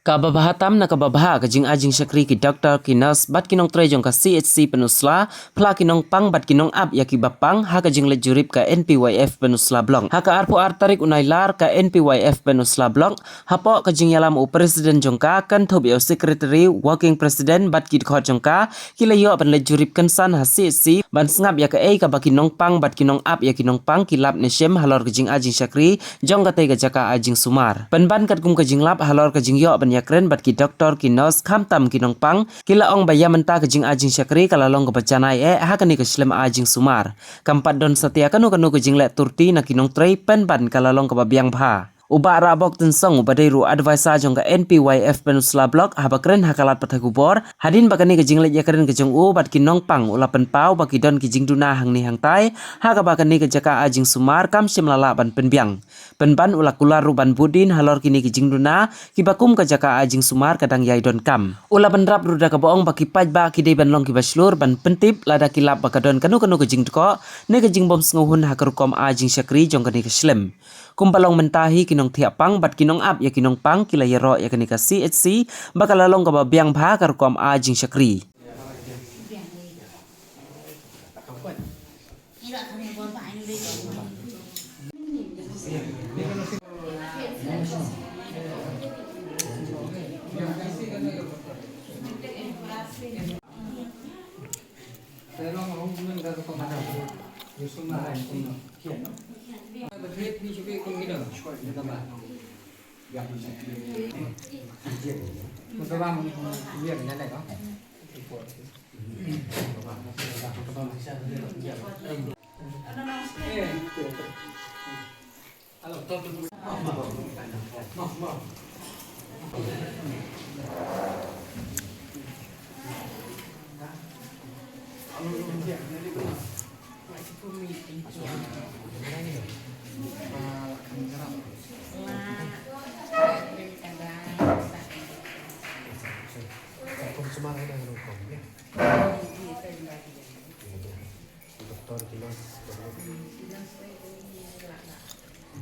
Kababahatam na kababaha kajing ajing syakri ki doktor ki nurse bat kinong trejong ka CHC penusla pla kinong pang bat kinong ab yaki bapang ha kajing lejurip ka NPYF penusla blong ha ka arpo artarik unai lar ka NPYF penusla blong hapo kajing yalam u presiden jongka kan thobi o secretary working president bat ki khot jongka kilayo ban lejurip kansan ha CHC ban sngap ya ka ka bakinong pang bat kinong ab yaki nong pang kilap neshem halor kajing ajing syakri jong ka tega jaka ajing sumar ban kat kum kajing lap halor kajing yo ban yakren bat ki doktor ki nurse kham tam ki nong pang kila ong baya menta kajing ajing syakri kala long ka bacanai ha kani ka slem ajing sumar kampat don setia kanu kajing le turti na kinong trei pen ban kala long ka babiang bha uba rabok tensong ubadai ru advisor jong ka NPYF penusla blok habakren hakalat pathagubor hadin bakani kajing le yakren kajong u bat ki nong pang ulapan pau baki don kijing duna hang ni hang tai ha ka bakani ka jaka ajing sumar kam simlala ban penbiang penban ulakula ruban budin halor kini kijing duna kibakum ka jaka ajing sumar kadang yai don kam ula benrap ruda ka boong baki paj ba kidei ban long kibaslur ban pentip lada kilap bakadon kanu kijing tko ne kijing bom snguhun hakarukom ajing syakri jong kani keslem kumpalong mentahi kinong thiapang bat kinong ab ya kinong pang kila yero ya kani ka CHC bakalalong ka babiang bha karukom ajing syakri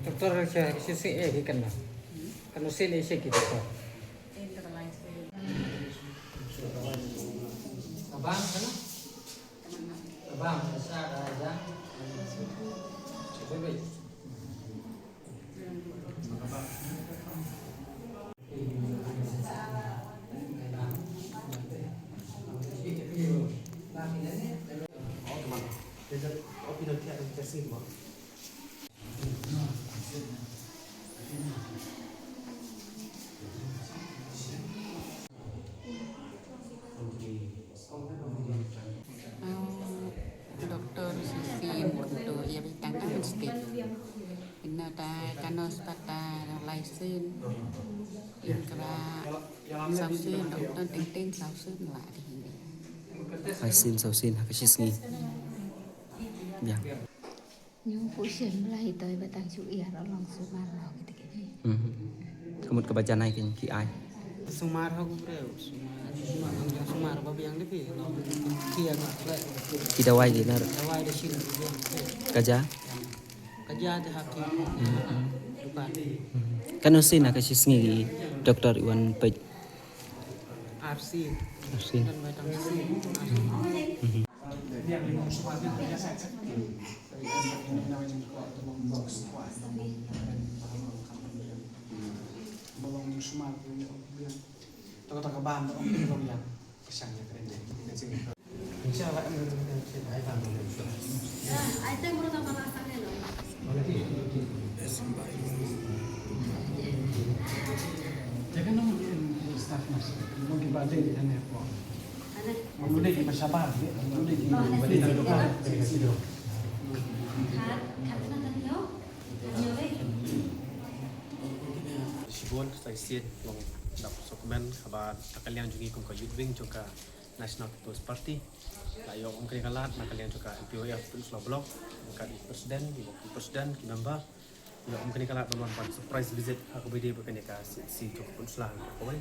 Doktor CCE kan lah. Kan CCE gitu. Abang kan? Abang besar aja. Coba. Doktor Sisi untuk ya bertanda mesti ina ta kanos pata laisin ingkra sausin doktor ting sausin lah di sini Aisin sausin hakasisngi ya nhưng phụရှင်lại tới và tăng chú ý nó lòng số mà nó cái gì kamut ka bacanai ki ai Sumar aku bro. Sumar babiang lebih. Kia kan. kidawai dinar Dawai di sini. kaja Kerja ada hakim. Bukan. kanusin hakasisngi doktor Iwan Pej Arsi. Arsin Dan batang si. Jangan nomor staff masih, mau dibalik di sana apa? Mau deh di Masabar, mau deh di balik di lokal dari situ. Sibon saya siap long dap dokumen kabar takalian juga kum ka youth wing juga National People's Party layo om kali kalat nakalian juga MPOF Peninsula Block ka presiden di presiden ki member yo om kali kalat don one surprise visit aku bede bukan ka si cukup Peninsula ko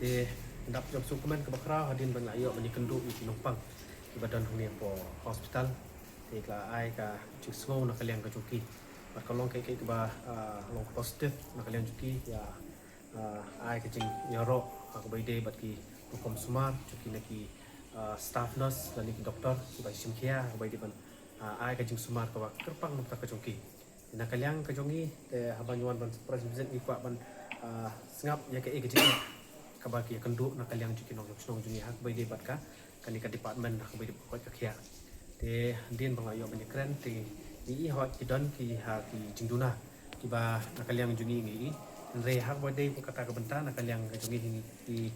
te dap job dokumen ka bakra hadin ban layo ban kendu di Nopang di badan huni po hospital te ka ai ka cusgo nakalian ka cuki Kalau kayak ba long positif nakalian juki ya ai ke jing nyoro ha ko bai de bat ki hukum sumar cuki neki staff nurse dan neki doktor sebagai simkia ko bai de ban ai ke jing sumar ko kerpang mata ke jongki na kalyang ke jongi te habanyuan ban president ni kwa ban sengap ya ke jing ka ba ki kendu na kalyang cuki nong snong jungi ha ko bai de bat ka kan ka department ha ko bai de ko ka khia te din bang ayo ban kren te ni hot ki don ki ha ki jingduna ki ba na kalyang jungi ngi re hak bade kata ke bentar nak yang jungi di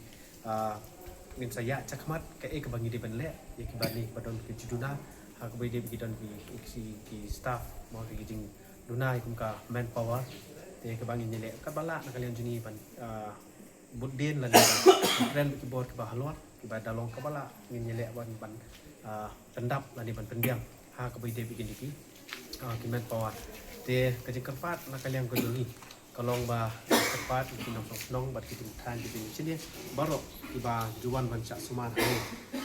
ngin saya cakmat ke ke bangi di benle ya ki bani badon ke juduna hak bade ki don ki staff mau ke jing duna ikum ka manpower te ke bangi nyele ka bala nak yang jungi ban budin la kren ki bor ke bahalor ki ba dalong ka bala ngin nyele ban pendap la di ban pendiang hak bade bikin diki ki manpower te ke jing kerpat nak yang ke jungi kalong ba tepat di nong bat kita tan di sini baru iba juan banca sumar hai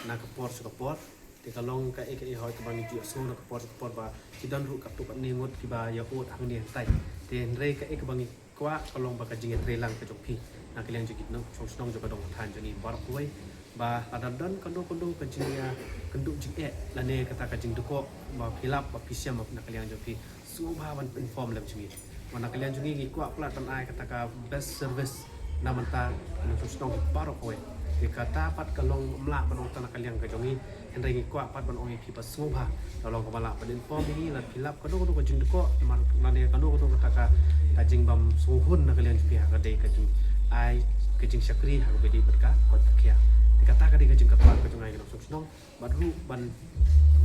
na kapor sekapor te kalong ka ek hoi ka bangi ju su na kapor ba kidan ru kap tu kan ningut kiba ya ut hang ni tai te re ka ek bangi kwa kalong ba ka jing tre lang ka jok pi na kalian ju kitno song ju ka dong tan ju ni baru koi ba adan dan kondo ka jing ya kenduk jing la ne kata ka jing duko ba philap ba pisiam na kalian ju pi su ba ban inform lam ju mana kalian juga ngi kuat pula tan ai kata ka best service na manta nu susnong paro koe di kata pat kalong mla banong tan kalian ka jongi henry ngi kuat pat banong pi pas ngobha tolong kepala pen inform ni la pilap kado ko jing ko man ne kado kata ka jing bam suhun na kalian pi ka de ka jing ai ka jing syakri ha ko bedi berka ko takia di kata ka de ka jing kapal ka jongai ka susnong badru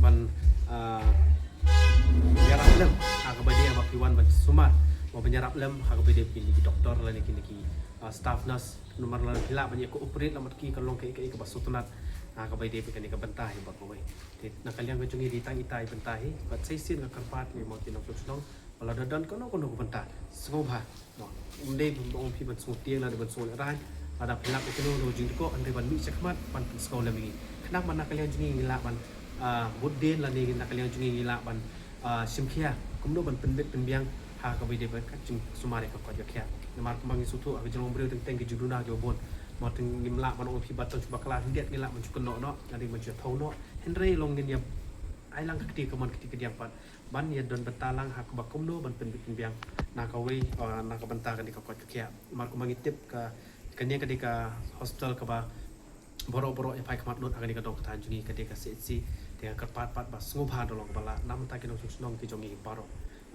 ban biarlah lem aku badi yang bakiwan ban sumar mau penyarap lem aku badi pilih doktor lah niki staff nurse nomor lah pila banyak ko operate lamat ki kalong ke basutunat aku badi pikan ke bentah yang bakowe nak kalian kecungi di tang itai bentah bat seisin ke karpat ni mau tinok susnong kalau dadan kono ko bentah sengobha no umde bong pi ban sung tiang lah ban sung rai ada pila ke no jing ko ande ban mi sekmat ban sekolah lagi kenapa nak kalian jungi ngila ban budden lah ni nak kalian jungi ngila ban simkia kumdo ban penbiang ha ka bide ban ka jing sumare ka ko jakya namar kumangi sutu ag jong breu teng ke juduna jobon mo teng ngimla ban on pi baton coba kala hindet ngila man cuken no adi man thau no henry long nin ya ai lang kti ka man kti ke diang pat ban ya don betalang ha ka bakumdo ban penbiang na ka wei na ka banta ka di ka ko jakya mar kumangi tip ka kanya ka di ka hospital ka ba boro-boro ya pai kamat lut akan dikadong ketan jungi ketika CHC dengan kerpat-pat bas ngubah dolong bala nam tak kena susnong ki jongi baro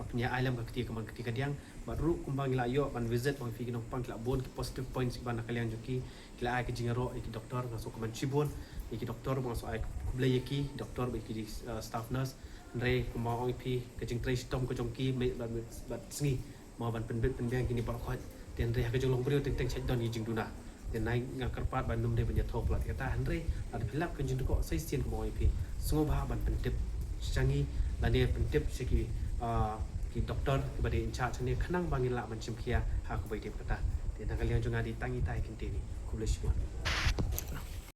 maknya alam ka ketika diang baru kumbang la yo ban visit bang fi kinong pang la bon ki positive points ban kalian juki kila ai ki jingaro ki doktor ngaso kaman chibon ki doktor ngaso ai kublai ki doktor ki staff nurse re kumbang oi pi ke jing trace tom ko jongki bat sngi mau ban penbiang kini bar khot den re ka jong long brio teng chat don jing duna dan naik ngakarpat bandum de banyak thok lat kata andre ada pilap ke jing ko sai sien ko oi pi sungo ba ban pentip changi lane pentip seki ki doktor ki bade in charge ne khanang bangin la man chimkhia ha ko bai de kata dan kalian juga di tangi tai kintini kubleshwan